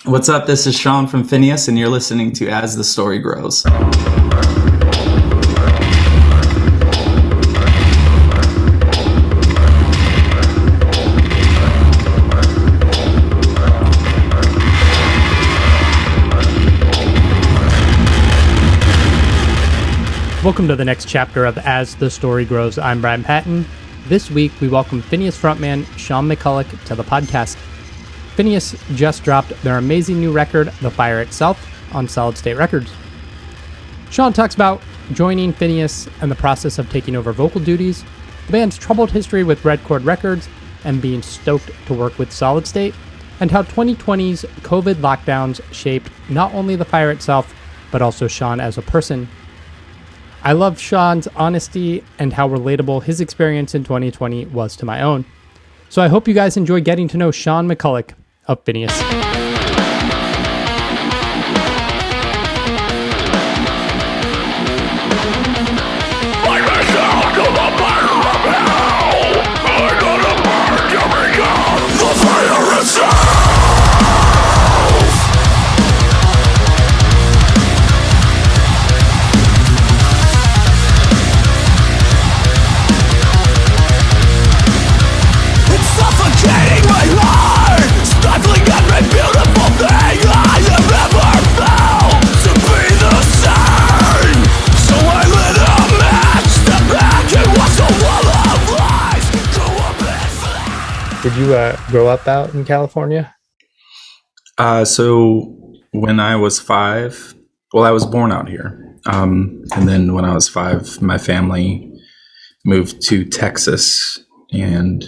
What's up? This is Sean from Phinehas, and you're listening to As the Story Grows. Welcome to the next chapter of As the Story Grows. I'm Brian Patton. This week, we welcome Phinehas frontman Sean McCulloch to the podcast. Phinehas just dropped their amazing new record, The Fire Itself, on Solid State Records. Sean talks about joining Phinehas and the process of taking over vocal duties, the band's troubled history with Red Chord Records, and being stoked to work with Solid State, and how 2020's COVID lockdowns shaped not only The Fire Itself, but also Sean as a person. I love Sean's honesty and how relatable his experience in 2020 was to my own. So I hope you guys enjoy getting to know Sean McCulloch of Phinehas. Did you grow up out in California? So when I was 5, I was born out here. And then when I was 5, my family moved to Texas, and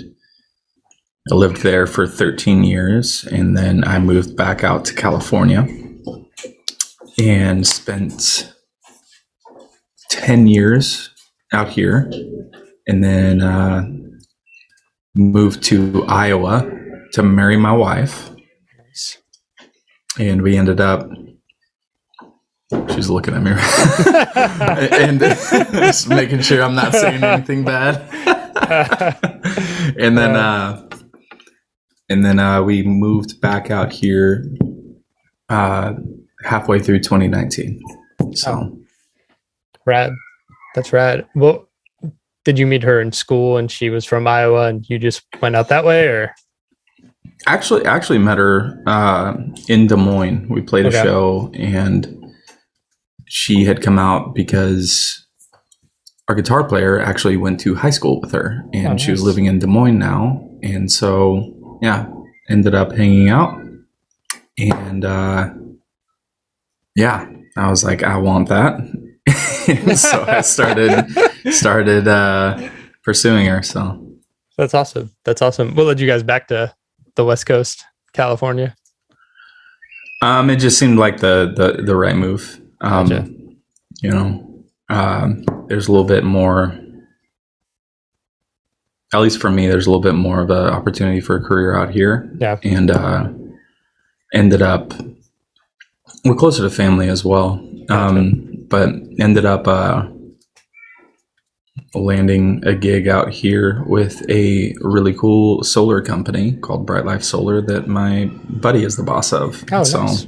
I lived there for 13 years. And then I moved back out to California and spent 10 years out here. And then moved to Iowa to marry my wife. Nice. And we ended up, she's looking at me, and just making sure I'm not saying anything bad. and then we moved back out here halfway through 2019. So rad. That's rad. Well, did you meet her in school and she was from Iowa and you just went out that way, or? Actually met her in Des Moines. We played a show, and she had come out because our guitar player actually went to high school with her, and she was living in Des Moines now. And so, ended up hanging out. And I was like, I want that. So I started pursuing her. So that's awesome. What led you guys back to the West Coast, California? It just seemed like the right move. Gotcha. There's a little bit more, at least for me, there's a little bit more of an opportunity for a career out here. Yeah. And ended up, we're closer to family as well. Gotcha. But ended up landing a gig out here with a really cool solar company called Bright Life Solar that my buddy is the boss of. Oh, so nice.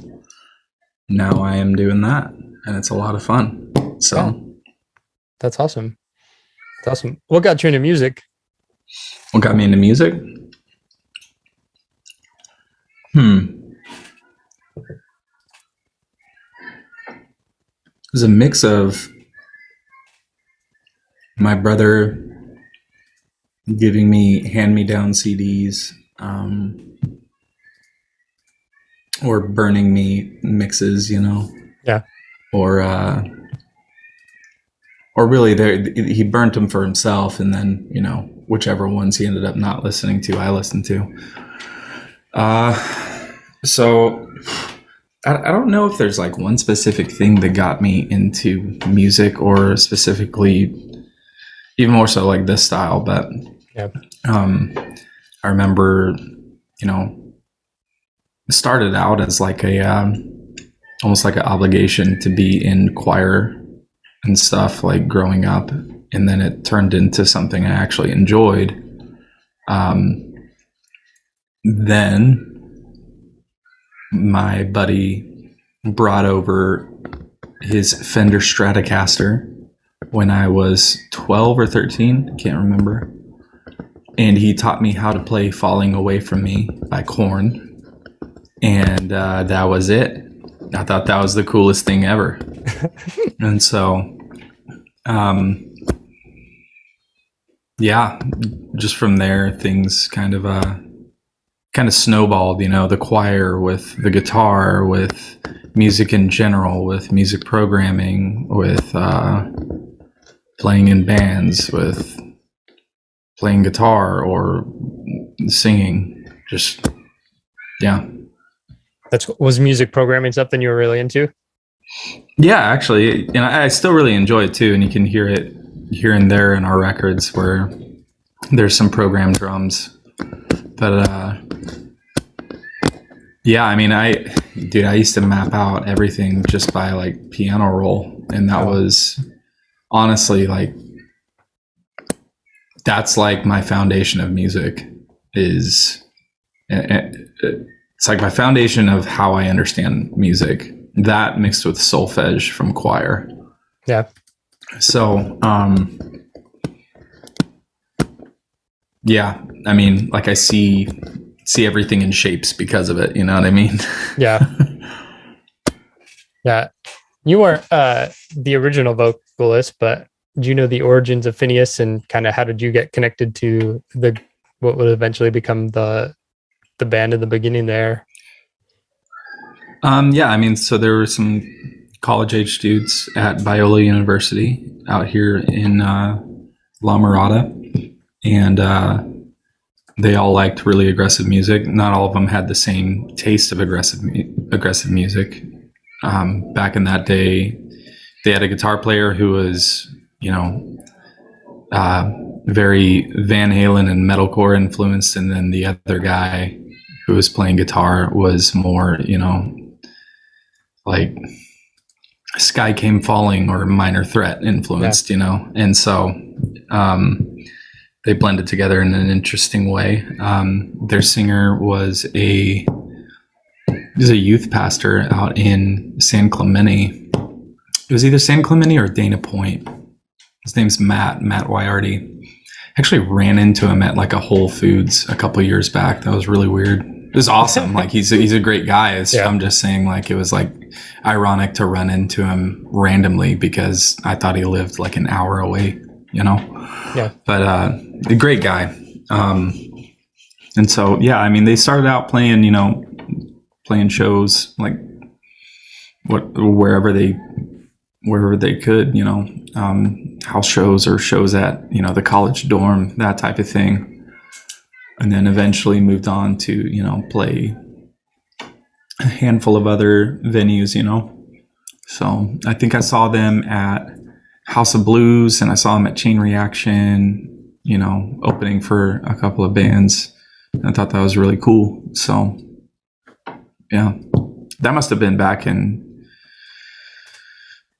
Now I am doing that, and it's a lot of fun. So That's awesome. What got you into music? What got me into music? It was a mix of my brother giving me hand-me-down CDs, or burning me mixes, Yeah. or really he burnt them for himself, and then whichever ones he ended up not listening to, I listened to. So I don't know if there's like one specific thing that got me into music, or specifically even more so like this style, but I remember, it started out as like a almost like an obligation to be in choir and stuff, like growing up, and then it turned into something I actually enjoyed. Then my buddy brought over his Fender Stratocaster when I was 12 or 13, can't remember. And he taught me how to play Falling Away From Me by Korn. And that was it. I thought that was the coolest thing ever. And so, yeah, just from there, things kind of snowballed, the choir with the guitar, with music in general, with music programming, with playing in bands, with playing guitar or singing. Just, yeah. Was music programming something you were really into? Yeah, actually, and I still really enjoy it too. And you can hear it here and there in our records where there's some programmed drums. But yeah, I mean, I used to map out everything just by like piano roll, and that was honestly like that's like my foundation of music. It's like my foundation of how I understand music. That mixed with solfege from choir. Yeah. So, yeah, I mean, like I see everything in shapes because of it. You know what I mean? Yeah. Yeah. You weren't the original vocalist, but do you know the origins of Phinehas and kind of how did you get connected to what would eventually become the band in the beginning there? Yeah, I mean, so there were some college-age dudes at Biola University out here in La Mirada, and they all liked really aggressive music. Not all of them had the same taste of aggressive music. Back in that day, they had a guitar player who was, very Van Halen and metalcore influenced, and then the other guy who was playing guitar was more, like Sky Came Falling or Minor Threat influenced, and so they blended together in an interesting way. Their singer was a youth pastor out in San Clemente. It was either San Clemente or Dana Point. His name's Matt Wyarty. Actually ran into him at like a Whole Foods a couple years back. That was really weird. It was awesome. Like he's a great guy. I'm just saying, like, it was like ironic to run into him randomly because I thought he lived like an hour away, Yeah. But a great guy. And so, yeah, I mean, they started out playing shows like wherever they could, house shows or shows at, the college dorm, that type of thing. And then eventually moved on to, play a handful of other venues, So I think I saw them at House of Blues and I saw them at Chain Reaction, opening for a couple of bands. I thought that was really cool. So, yeah, that must have been back in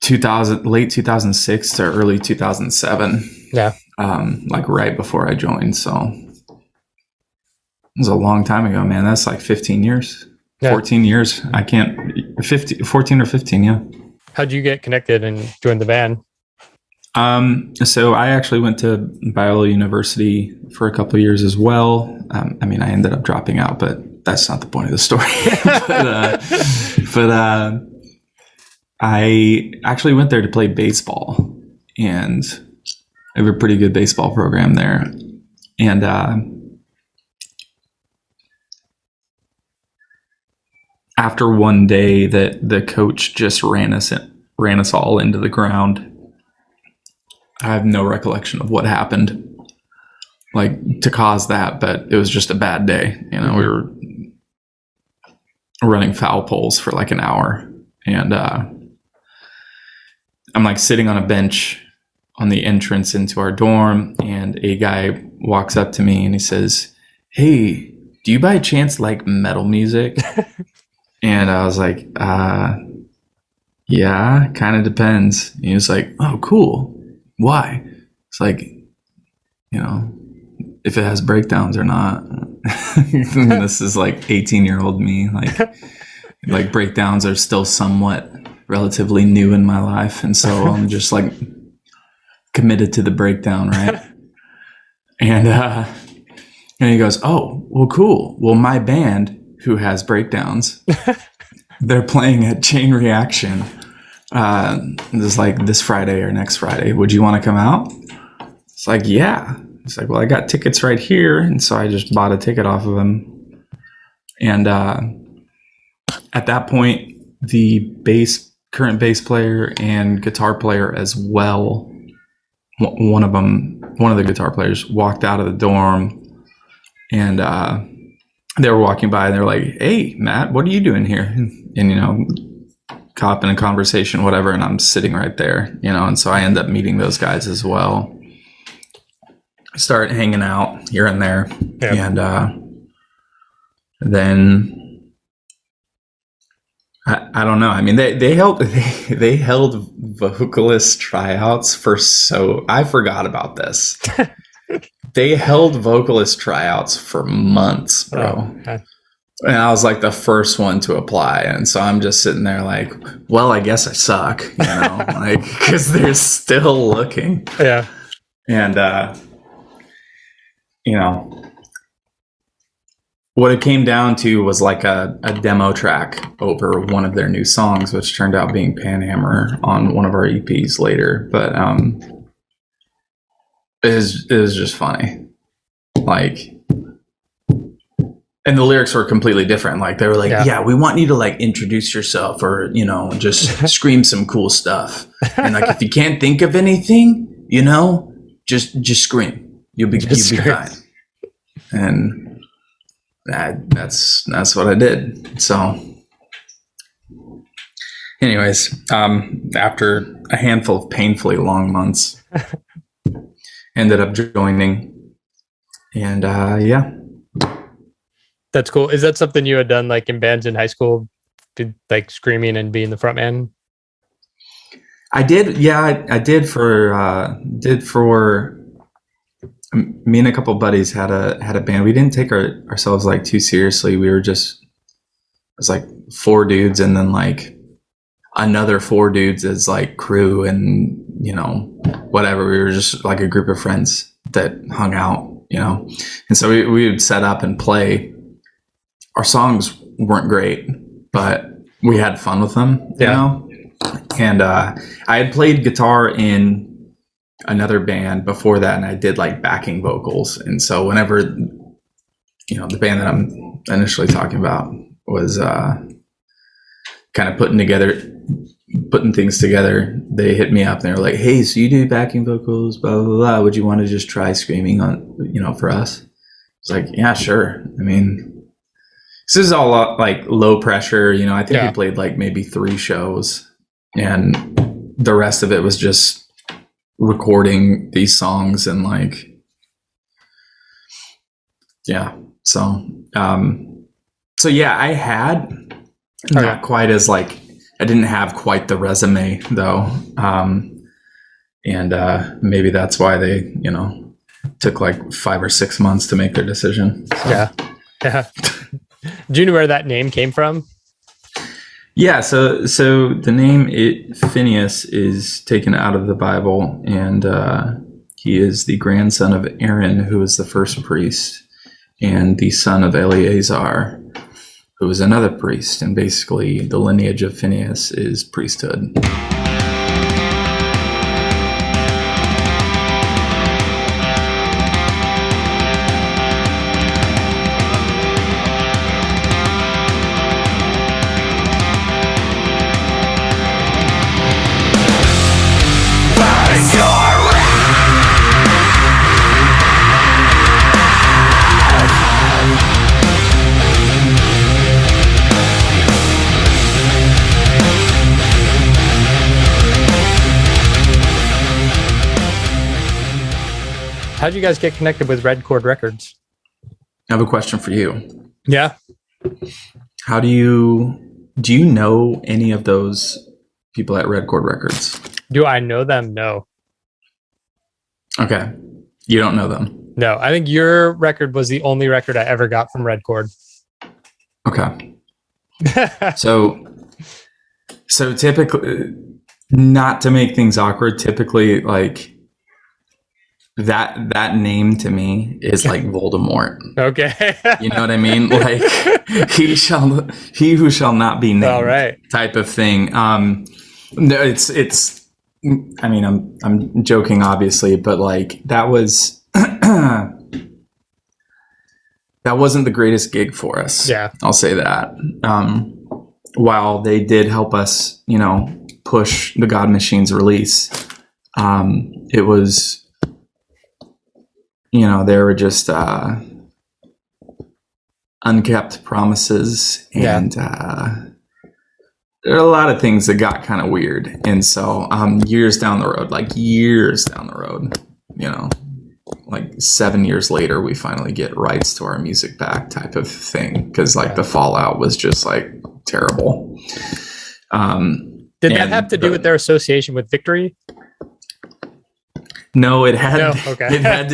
late 2006 to early 2007. Yeah. Like right before I joined. So it was a long time ago, man. That's like 15 years, 14 years. 14 or 15. Yeah. How'd you get connected and join the band? So I actually went to Biola University for a couple of years as well. I mean, I ended up dropping out, but that's not the point of the story. but I actually went there to play baseball, and I have a pretty good baseball program there. And after one day that the coach just ran us all into the ground, I have no recollection of what happened, like, to cause that, but it was just a bad day. We were running foul poles for like an hour, and I'm like sitting on a bench on the entrance into our dorm, and a guy walks up to me and he says, "Hey, do you by chance like metal music?" And I was like, yeah, kind of depends. And he was like, "Oh, cool. Why?" It's like, if it has breakdowns or not. This is like 18-year-old me. Like, like breakdowns are still somewhat relatively new in my life, and so I'm just like committed to the breakdown, right? And he goes, "Oh, well, cool. Well, my band, who has breakdowns, they're playing at Chain Reaction. This is like this Friday or next Friday. Would you want to come out?" It's like, yeah. It's like, well, I got tickets right here, and so I just bought a ticket off of him. And at that point, the current bass player and guitar player as well, one of the guitar players walked out of the dorm, and they were walking by and they were like, "Hey, Matt, what are you doing here?" And caught up in a conversation, whatever, and I'm sitting right there, and so I end up meeting those guys as well. Start hanging out here and there. Yep. And then I don't know. I mean, they held vocalist tryouts I forgot about this. They held vocalist tryouts for months, bro. Oh, okay. And I was like the first one to apply. And so I'm just sitting there like, well, I guess I suck, like, because they're still looking. Yeah. And, what it came down to was like a demo track over one of their new songs, which turned out being Panhammer on one of our EPs later. But it was just funny. Like, and the lyrics were completely different. Like they were like, yeah, we want you to like introduce yourself or, just scream some cool stuff. And like, if you can't think of anything, just scream. You'll be fine. And that's what I did. So anyways, after a handful of painfully long months, ended up joining. And yeah. That's cool. Is that something you had done like in bands in high school, like screaming and being the front man? I did. Yeah, I did for me and a couple buddies had a band. We didn't take ourselves like too seriously. We were it was like 4 dudes and then like another 4 dudes as like crew and, whatever. We were just like a group of friends that hung out, and so we would set up and play. Our songs weren't great, but we had fun with them, you know? And I had played guitar in another band before that, and I did like backing vocals. And so whenever, the band that I'm initially talking about was kind of putting things together, they hit me up and they were like, "Hey, so you do backing vocals, blah, blah, blah. Would you want to just try screaming on, for us?" It's like, yeah, sure. I mean, this is all like low pressure, I think we played like maybe 3 shows and the rest of it was just recording these songs and like, yeah. So yeah, I had not quite as like, I didn't have quite the resume though. And maybe that's why they, took like 5 or 6 months to make their decision. So. Yeah. Do you know where that name came from? Yeah, so the name Phinehas is taken out of the Bible, and he is the grandson of Aaron, who was the first priest, and the son of Eleazar, who was another priest. And basically, the lineage of Phinehas is priesthood. How'd you guys get connected with Red Chord Records? I have a question for you. Yeah. How do you know any of those people at Red Chord Records? Do I know them? No. Okay. You don't know them? No. I think your record was the only record I ever got from Red Chord. Okay. So typically, not to make things awkward, typically like that name to me is like Voldemort. Okay. You know what I mean? Like he who shall not be named. All right. Type of thing. No, it's. I mean, I'm joking, obviously, but like that was that wasn't the greatest gig for us. Yeah, I'll say that. While they did help us, push the God Machine's release, it was, there were just unkept promises, and there are a lot of things that got kind of weird. And so years down the road, like 7 years later, we finally get rights to our music back, type of thing, because the fallout was just like terrible. Did that have to do with their association with Victory? No, it had okay. it had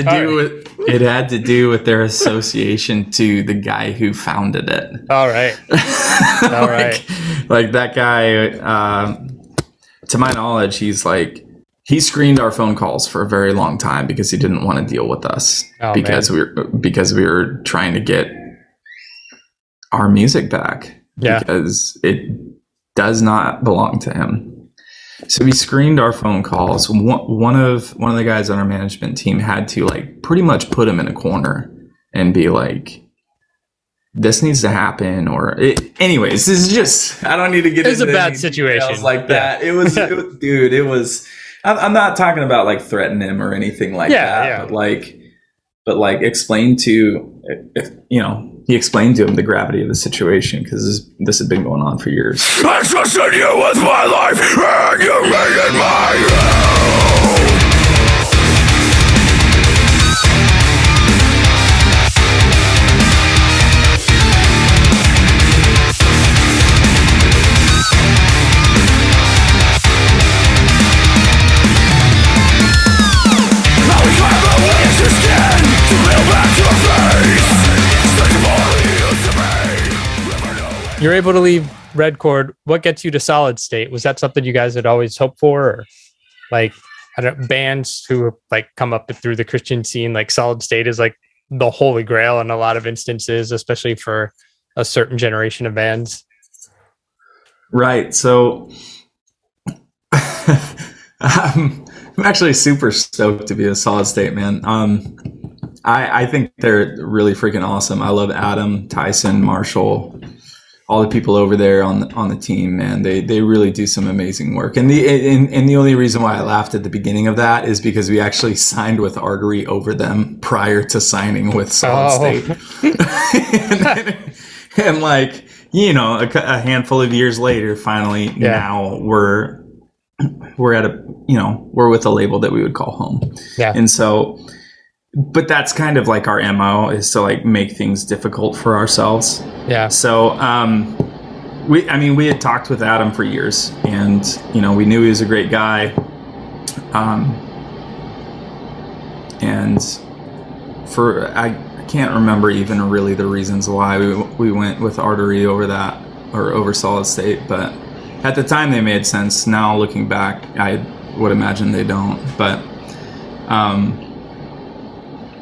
to do with their association to the guy who founded it. All right. All right. Like that guy, to my knowledge, he screened our phone calls for a very long time because he didn't want to deal with us because we were trying to get our music back, because it does not belong to him. So he screened our phone calls. One of the guys on our management team had to pretty much put him in a corner and be like, this needs to happen, anyways, this is just, I don't need to get into a bad situation like that. It was, dude, it was, I'm not talking about threaten him or anything like that, but explain to, he explained to him the gravity of the situation, because this had been going on for years. I trusted you with my life, and you made it my own. You're able to leave Red Chord. What gets you to Solid State? Was that something you guys had always hoped for, or I don't know, bands who come up through the Christian scene, Solid State is the holy grail in a lot of instances, especially for a certain generation of bands. Right. So I'm actually super stoked to be a Solid State, man. I think they're really freaking awesome. I love Adam, Tyson, Marshall, all the people over there on the team, man. They really do some amazing work. And the only reason why I laughed at the beginning of that is because we actually signed with Artery over them prior to signing with Solid State. and a handful of years later, finally, now we're at we're with a label that we would call home. Yeah. And so, but that's kind of our MO, is to make things difficult for ourselves. Yeah. So we had talked with Adam for years, and we knew he was a great guy. And I can't remember even really the reasons why we went with Artery over Solid State, but at the time they made sense. Now looking back, I would imagine they don't. But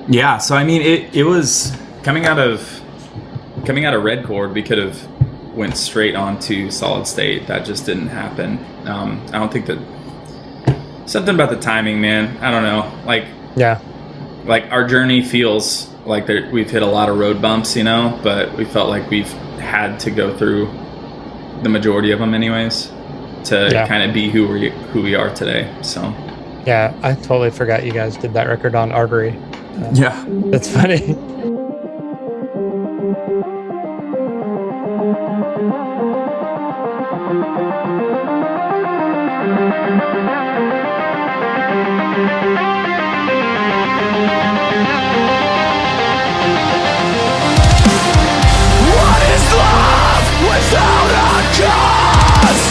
yeah, so it was coming out of Red Chord, we could have went straight on to Solid State. That just didn't happen. I don't think that, something about the timing, man. I don't know. Our journey feels like we've hit a lot of road bumps, but we felt like we've had to go through the majority of them anyways to kind of be who we are today. So yeah, I totally forgot you guys did that record on Artery. That's funny. What is love without a cause?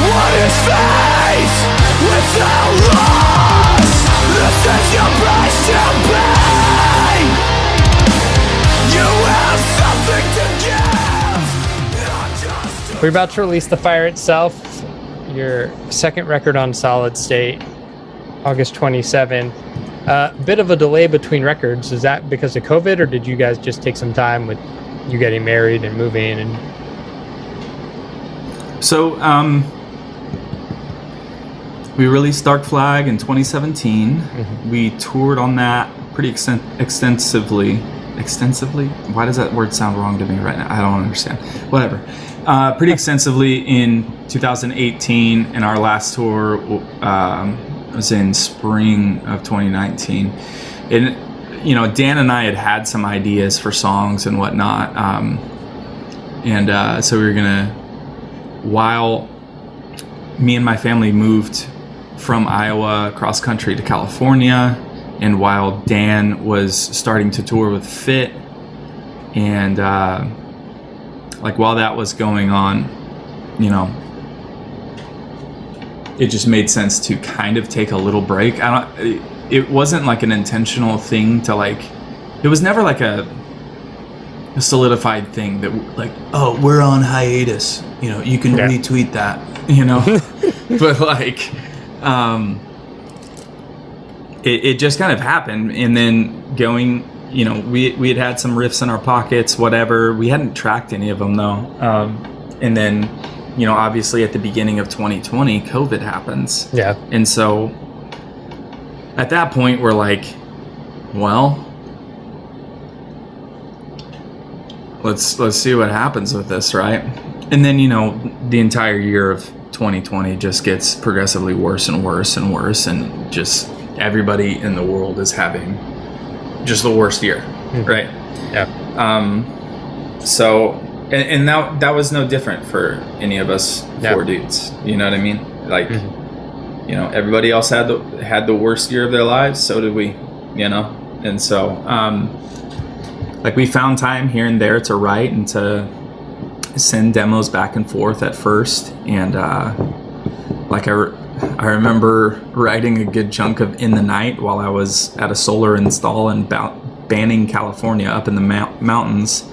What is faith without loss? This is your price to pay. You have something to give. We're about to release The Fire Itself, your second record on Solid State, August 27. Bit of a delay between records. Is that because of COVID, or did you guys just take some time with you getting married and moving? And So, we released Dark Flag in 2017. Mm-hmm. We toured on that pretty extensively. Extensively? Why does that word sound wrong to me right now? I don't understand. Whatever. Pretty extensively in 2018, and our last tour was in spring of 2019. And, Dan and I had some ideas for songs and whatnot. So we were going to, while me and my family moved from Iowa cross country to California, and while Dan was starting to tour with Fit, and while that was going on, it just made sense to kind of take a little break. It wasn't like an intentional thing to it was never like a solidified thing that oh, we're on hiatus, you can retweet that, but it just kind of happened. And then going, we had some riffs in our pockets, whatever. We hadn't tracked any of them though. And then, obviously at the beginning of 2020, COVID happens. Yeah. And so at that point we're like, well, let's see what happens with this, right? And then, the entire year of 2020 just gets progressively worse and worse and worse, and just everybody in the world is having just the worst year, right? Yeah. So, and that was no different for any of us four dudes. You know what I mean? Everybody else had the worst year of their lives. So did we, And so, we found time here and there to write and to send demos back and forth at first. And I remember writing a good chunk of In the Night while I was at a solar install in Banning, California, up in the mountains.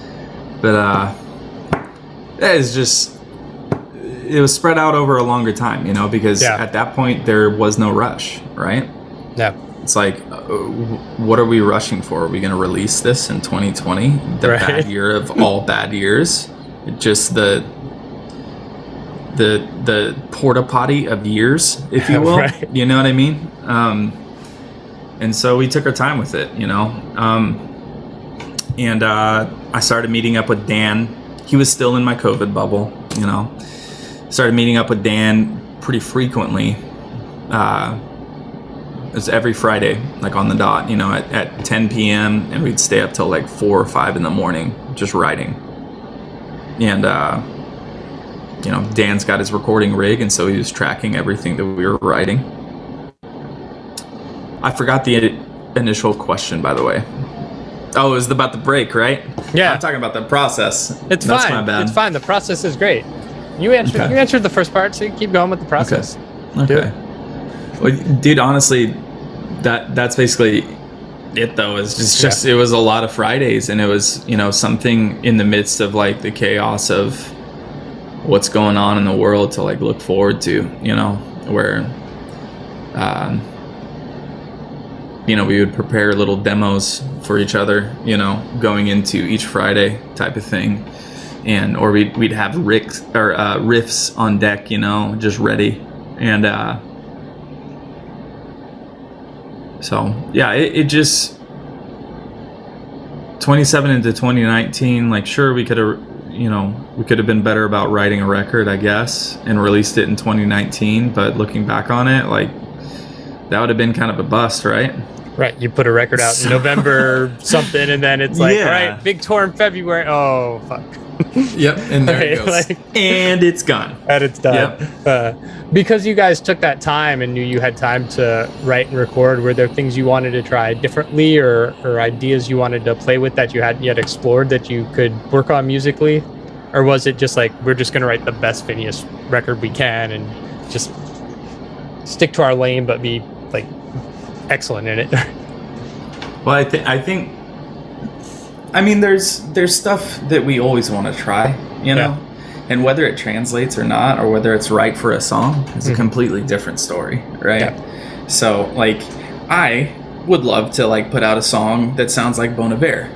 But it was spread out over a longer time, because at that point there was no rush, right? Yeah. It's like, what are we rushing for? Are we going to release this in 2020? The bad year of all bad years? Just the porta potty of years, if you will. Right. You know what I mean? And so we took our time with it, and I started meeting up with Dan. He was still in my COVID bubble, Started meeting up with Dan pretty frequently. It was every Friday, on the dot, at 10 p.m. and we'd stay up till 4 or 5 in the morning just writing. And Dan's got his recording rig, and so he was tracking everything that we were writing. I forgot the initial question, by the way. Oh, it was about the break, right? Yeah. I'm talking about the process. It's That's fine. my bad. It's fine. The process is great. You answered the first part, so you keep going with the process. Okay. Well, dude, honestly, that's basically it though. It's just it was a lot of Fridays, and it was something in the midst of the chaos of what's going on in the world to look forward to, where we would prepare little demos for each other, going into each Friday type of thing, or we'd have riffs on deck, just ready. And so it just 27 into 2019, sure, we could have been better about writing a record, I guess, and released it in 2019, but looking back on it, that would have been kind of a bust, right? Right, you put a record out in November something, and then it's all right, big tour in February. Oh, fuck. Yep, and there it goes. And it's gone. And it's done. Yep. Because you guys took that time and knew you had time to write and record, were there things you wanted to try differently, or ideas you wanted to play with that you hadn't yet explored that you could work on musically? Or was it just we're just going to write the best Phinehas record we can and just stick to our lane but be excellent in it? Well, I think there's stuff that we always want to try, And whether it translates or not, or whether it's right for a song, is a completely different story, right? Yeah. So, like, I would love to, like, put out a song that sounds like Bon Iver.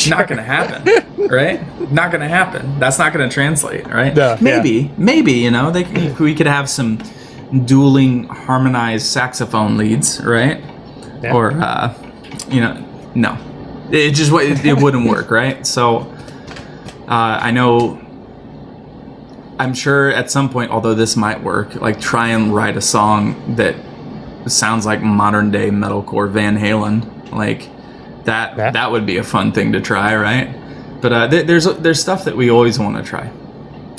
Not gonna happen, right? Not gonna happen. That's not gonna translate, right? Maybe, you know, we could have some dueling harmonized saxophone leads, right? Yeah. Or, you know, no. It wouldn't work, right? So, I know... I'm sure at some point, although this might work, like try and write a song that sounds like modern day metalcore Van Halen, like that. Yeah. That would be a fun thing to try, right? But there's stuff that we always want to try.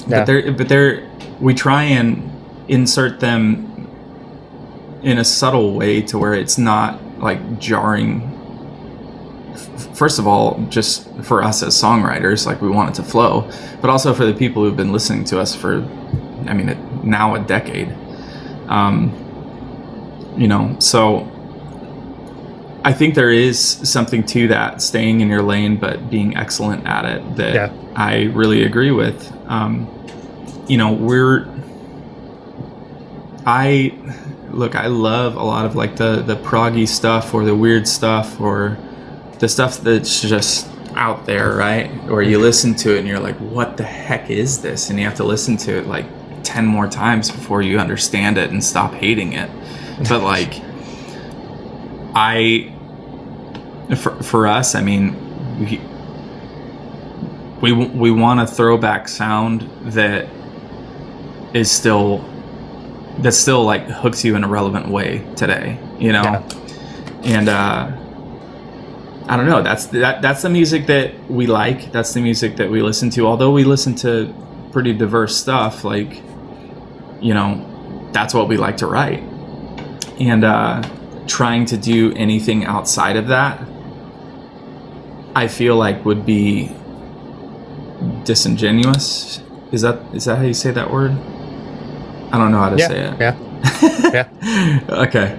Yeah. But we try and insert them in a subtle way to where it's not like jarring. First of all, just for us as songwriters, like we want it to flow, but also for the people who've been listening to us for, I mean, now a decade. You know, so I think there is something to that, staying in your lane, but being excellent at it, that I really agree with. You know, I love a lot of like the proggy stuff or the weird stuff or the stuff that's just out there, right? Or you listen to it and you're like, what the heck is this? And you have to listen to it like 10 more times before you understand it and stop hating it. But like, for us, I mean, we want a throwback sound that still like hooks you in a relevant way today, you know? Yeah. And, I don't know. That's the music that we like. That's the music that we listen to. Although we listen to pretty diverse stuff, like, you know, that's what we like to write. And trying to do anything outside of that, I feel like would be disingenuous. Is that how you say that word? I don't know how to say it. Yeah. Okay.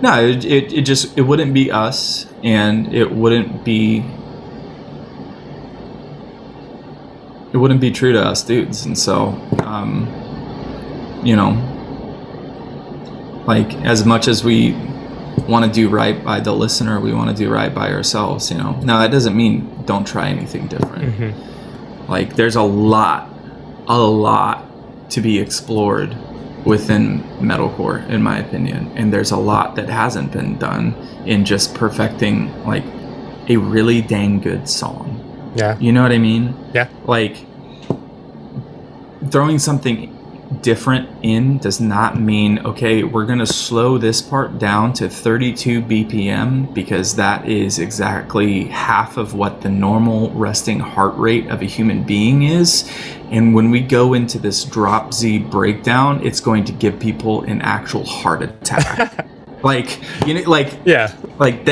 No, it wouldn't be us, and it wouldn't be true to us dudes. And so, you know, like as much as we want to do right by the listener, we want to do right by ourselves, you know. Now that doesn't mean don't try anything different. Mm-hmm. Like there's a lot to be explored within metalcore, in my opinion, and there's a lot that hasn't been done in just perfecting like a really dang good song. Yeah, you know what I mean? Yeah, like throwing something different in does not mean, okay, we're gonna slow this part down to 32 BPM because that is exactly half of what the normal resting heart rate of a human being is, and when we go into this drop Z breakdown, it's going to give people an actual heart attack. Like, you know, like, yeah, like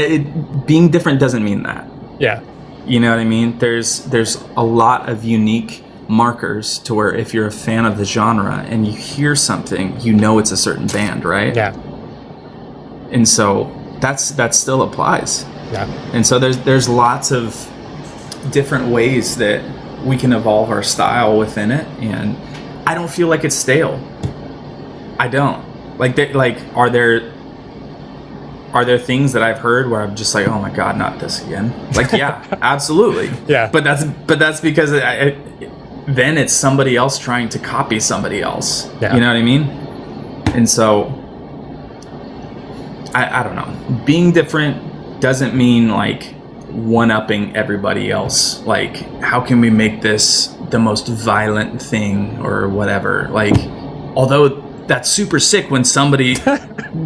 being different doesn't mean that. Yeah, you know what I mean? There's a lot of unique markers to where if you're a fan of the genre and you hear something, you know it's a certain band, right? Yeah. And so that still applies. Yeah. And so there's lots of different ways that we can evolve our style within it, and I don't feel like it's stale. I don't. Are there things that I've heard where I'm just like, oh my god, not this again? Like, yeah, absolutely. Yeah. But that's because then it's somebody else trying to copy somebody else. Yeah. You know what I mean? And so I don't know. Being different doesn't mean like one-upping everybody else. Like, how can we make this the most violent thing or whatever? Like, although that's super sick when somebody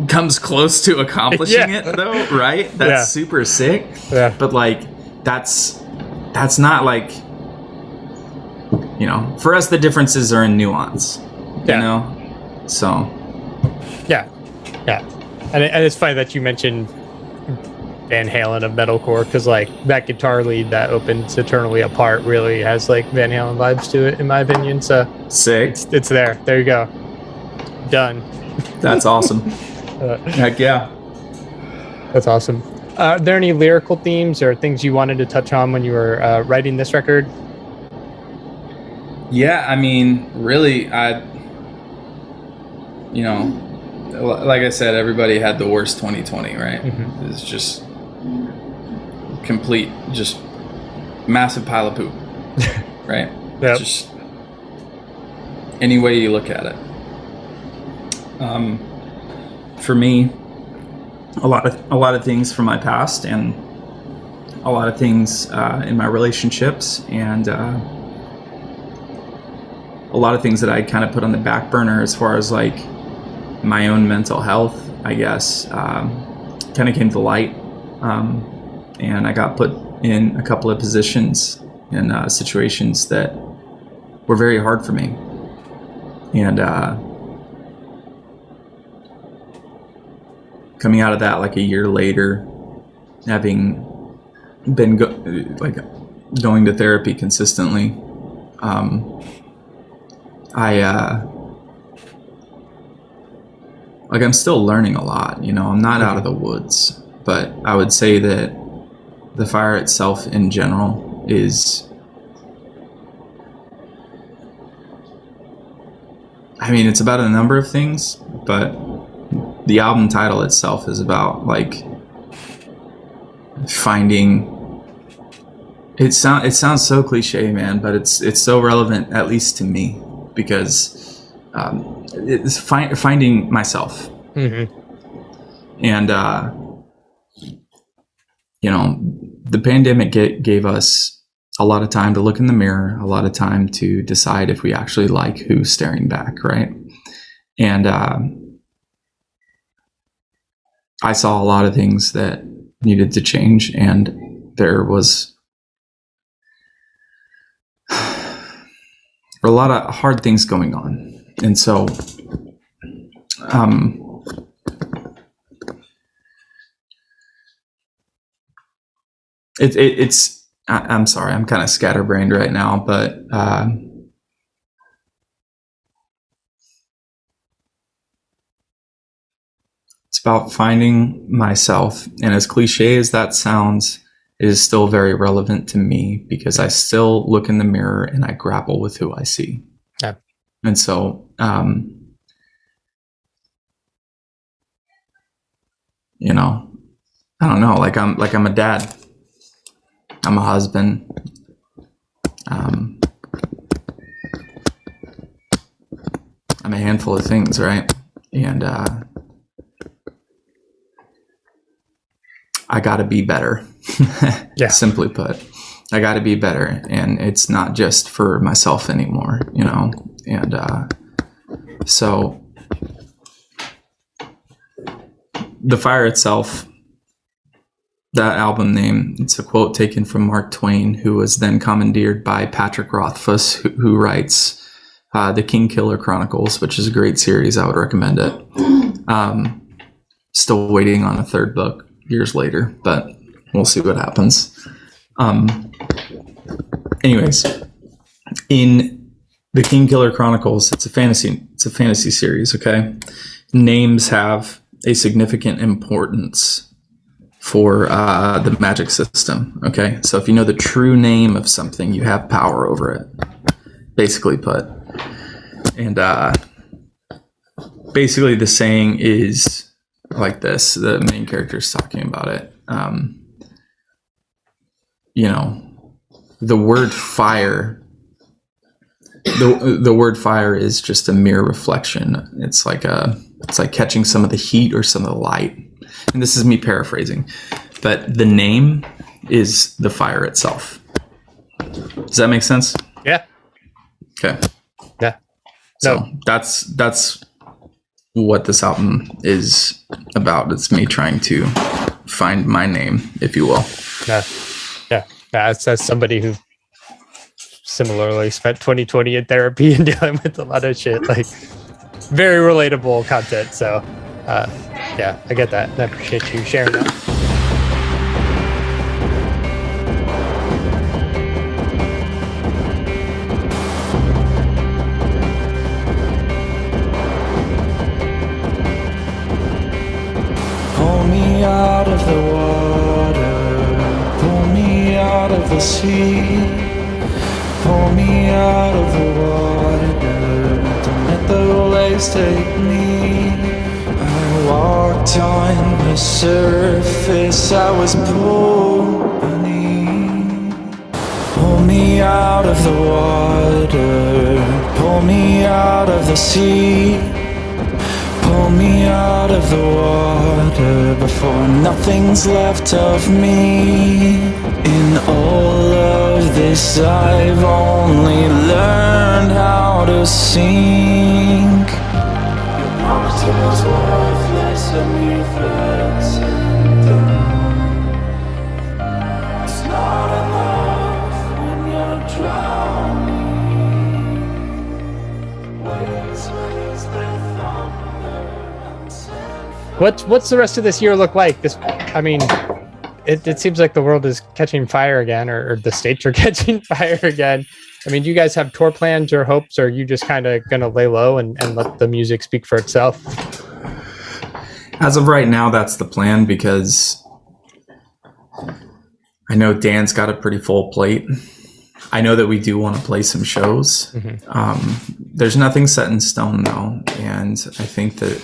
comes close to accomplishing it, though, right? That's super sick. Yeah. But like, that's not like, you know, for us the differences are in nuance. You know, so yeah. And it's funny that you mentioned Van Halen of metalcore, because like that guitar lead that opens Eternally Apart really has like Van Halen vibes to it, in my opinion. So sick. It's there. There you go. Done. That's awesome. Heck yeah. That's awesome. Are there any lyrical themes or things you wanted to touch on when you were writing this record? Yeah, I mean, really, like I said, everybody had the worst 2020, right? Mm-hmm. It's just complete, just massive pile of poop, right? Yep. Just any way you look at it. For me, a lot of things from my past, and a lot of things in my relationships, and a lot of things that I kind of put on the back burner as far as like my own mental health, I guess, kind of came to light, and I got put in a couple of positions in situations that were very hard for me, and coming out of that like a year later, having been going to therapy consistently, I'm still learning a lot. I'm not out of the woods, but I would say that the fire itself in general is, I mean, it's about a number of things, but the album title itself is about like finding. It sounds so cliche, man, but it's so relevant, at least to me, because it's finding myself. Mm-hmm. And the pandemic gave us a lot of time to look in the mirror, a lot of time to decide if we actually like who's staring back, right? And I saw a lot of things that needed to change, and there was a lot of hard things going on. And so I'm sorry, I'm kind of scatterbrained right now, but it's about finding myself. And as cliche as that sounds, it is still very relevant to me, because I still look in the mirror and I grapple with who I see. Yeah. And so, I don't know, like I'm a dad, I'm a husband, I'm a handful of things, right? And I gotta be better. Yeah. Simply put, I gotta be better. And it's not just for myself anymore, and so the fire itself, that album name, it's a quote taken from Mark Twain, who was then commandeered by Patrick Rothfuss, who writes the Kingkiller Chronicles, which is a great series. I would recommend it. Still waiting on a third book years later, but we'll see what happens. Anyways, in the Kingkiller Chronicles, it's a fantasy series, okay? Names have a significant importance for the magic system, okay? So if you know the true name of something, you have power over it, basically put. And basically the saying is like this, the main character is talking about it. The word fire, the word fire is just a mere reflection. It's like catching some of the heat or some of the light. And this is me paraphrasing, but the name is the fire itself. Does that make sense? Yeah. Okay. Yeah. So that's what this album is about. It's me trying to find my name, if you will. Yeah. As somebody who similarly spent 2020 in therapy and dealing with a lot of shit, like very relatable content. So yeah, I get that. I appreciate you sharing that. Pull me out of the water, pull me out of the sea, pull me out of the water. Don't let the waves take me. I walked on the surface, I was pulled beneath. Pull me out of the water, pull me out of the sea. Pull me out of the water before nothing's left of me. In all of this I've only learned how to sink. Your promise was worthless and your threats and down. It's not enough when you're drowning. Waves raise their thunder and send. What's the rest of this year look like? It seems like the world is catching fire again, or the states are catching fire again. I mean, do you guys have tour plans or hopes, or are you just kind of going to lay low and let the music speak for itself? As of right now, that's the plan, because I know Dan's got a pretty full plate. I know that we do want to play some shows. Mm-hmm. There's nothing set in stone, though. And I think that,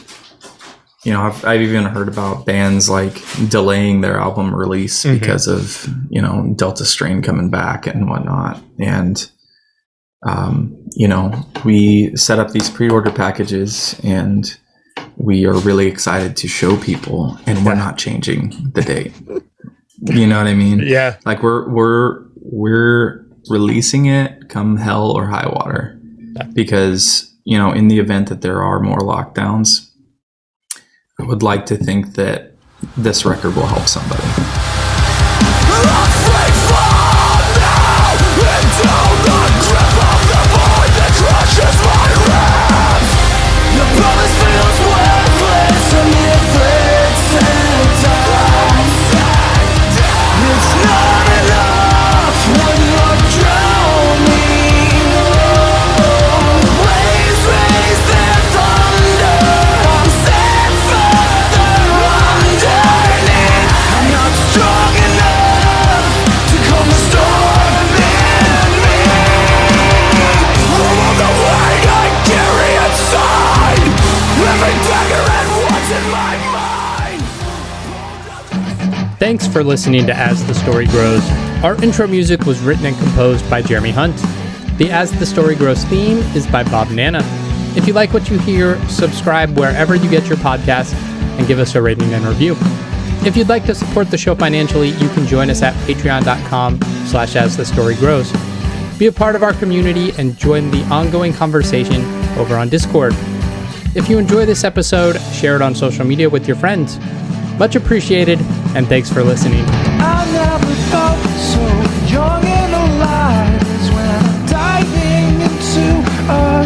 I've even heard about bands like delaying their album release mm-hmm. because of, Delta strain coming back and whatnot. And, we set up these pre-order packages, and we are really excited to show people, and we're not changing the date. You know what I mean? Yeah. Like we're releasing it come hell or high water, because, in the event that there are more lockdowns, I would like to think that this record will help somebody. Thanks for listening to As the Story Grows. Our intro music was written and composed by Jeremy Hunt. The As the Story Grows theme is by Bob Nana. If you like what you hear, subscribe wherever you get your podcasts and give us a rating and review. If you'd like to support the show financially, you can join us at patreon.com/asthestorygrows. Be a part of our community and join the ongoing conversation over on Discord. If you enjoy this episode, share it on social media with your friends. Much appreciated, and thanks for listening. I never felt so young and alive as when I'm diving into a